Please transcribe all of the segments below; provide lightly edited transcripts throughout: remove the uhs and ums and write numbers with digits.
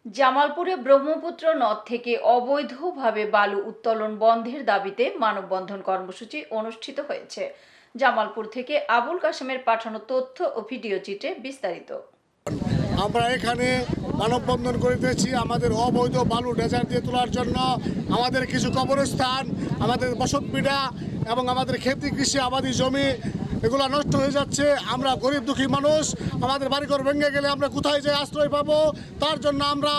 জামালপুরে ব্রহ্মপুত্র নদ থেকে অবৈধভাবে বালু উত্তোলন বন্ধের দাবিতে মানববন্ধন কর্মসূচি অনুষ্ঠিত হয়েছে। জামালপুর থেকে আবুল কাশেমের পাঠানো তথ্য ও ভিডিও চিত্রে বিস্তারিত। আমরা এখানে মানববন্ধন করিতেছি আমাদের অবৈধ বালু ডেজার দিয়ে তোলার জন্য। আমাদের কিছু কবরস্থান, আমাদের বসতভিটা এবং আমাদের খেতি কৃষি আবাদি জমি এগুলো নষ্ট হয়ে যাচ্ছে। আমরা গরিব দুঃখী মানুষ, আমাদের বাড়িঘর ভেঙে গেলে আমরা কোথায় যে আশ্রয় পাবো? তার জন্য আমরা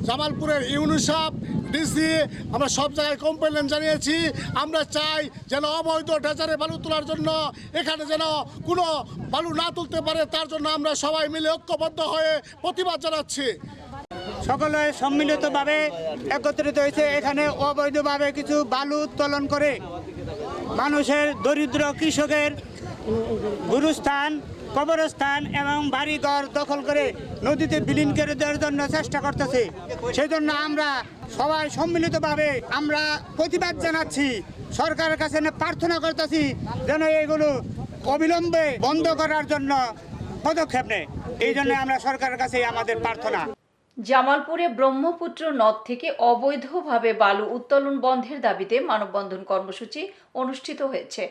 জামালপুরের ইউনিসেফ, ডিসি, আমরা সব জায়গায় কমপ্লেন জানিয়েছি। আমরা চাই যেন অবৈধ ডেজারে বালু তোলার জন্য এখানে যেন কোনো বালু না তুলতে পারে, তার জন্য আমরা সবাই মিলে ঐক্যবদ্ধ হয়ে প্রতিবাদ জানাচ্ছি। সকলে সম্মিলিতভাবে একত্রিত হয়েছে। এখানে অবৈধভাবে কিছু বালু উত্তোলন করে মানুষের দরিদ্র কৃষকের গুরুস্থান, কবরস্থান এবং বাড়িঘর দখল করে নদীতে বিলীন করে দেওয়ার জন্য চেষ্টা করতেছে। সেই জন্য আমরা সবাই সম্মিলিতভাবে আমরা প্রতিবাদ জানাচ্ছি, সরকারের কাছে প্রার্থনা করতেছি যেন এগুলো অবিলম্বে বন্ধ করার জন্য পদক্ষেপ নেয়। এই জন্য আমরা সরকারের কাছে আমাদের প্রার্থনা। জামালপুরে ব্রহ্মপুত্র নদ থেকে অবৈধভাবে বালু উত্তোলন বন্ধের দাবিতে মানববন্ধন কর্মসূচি অনুষ্ঠিত হয়েছে।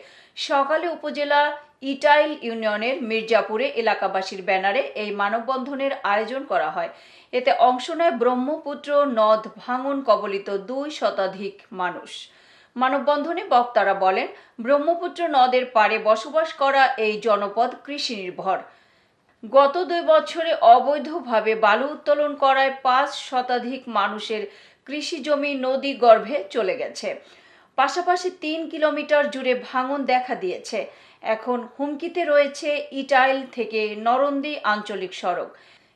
সকালে উপজেলা ইটাইল ইউনিয়নের মির্জাপুরে এলাকাবাসীর ব্যানারে এই মানববন্ধনের আয়োজন করা হয়। এতে অংশ নেয় ব্রহ্মপুত্র নদ ভাঙন কবলিত 2 শতাধিক মানুষ। মানববন্ধনে বক্তারা বলেন, ব্রহ্মপুত্র নদের পাড়ে বসবাস করা এই জনপদ কৃষি নির্ভর। গত 2 বছরে অবৈধভাবে বালু উত্তোলন করায় 5 শতাধিক মানুষের কৃষি জমি নদী গর্ভে চলে গেছে। পাশাপাশি 3 কিলোমিটার জুড়ে ভাঙন দেখা দিয়েছে। এখন হুমকিতে রয়েছে ইটাইল থেকে নরন্দী আঞ্চলিক সড়ক।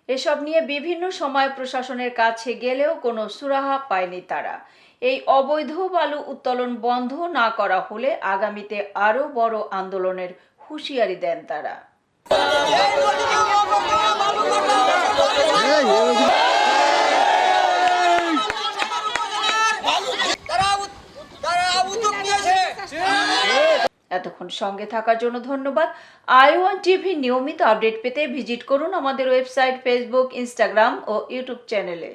এসব নিয়ে বিভিন্ন সময় প্রশাসনের কাছে গেলেও কোনো সুরাহা পায়নি তারা। এই অবৈধ বালু উত্তোলন বন্ধ না করা হলে আগামীতে আরও বড় আন্দোলনের হুঁশিয়ারি দেন তারা। এতক্ষণ সঙ্গে থাকার জন্য ধন্যবাদ। i1 টিভি নিয়মিত আপডেট পেতে ভিজিট করুন আমাদের ওয়েবসাইট, ফেসবুক, ইনস্টাগ্রাম ও ইউটিউব চ্যানেলে।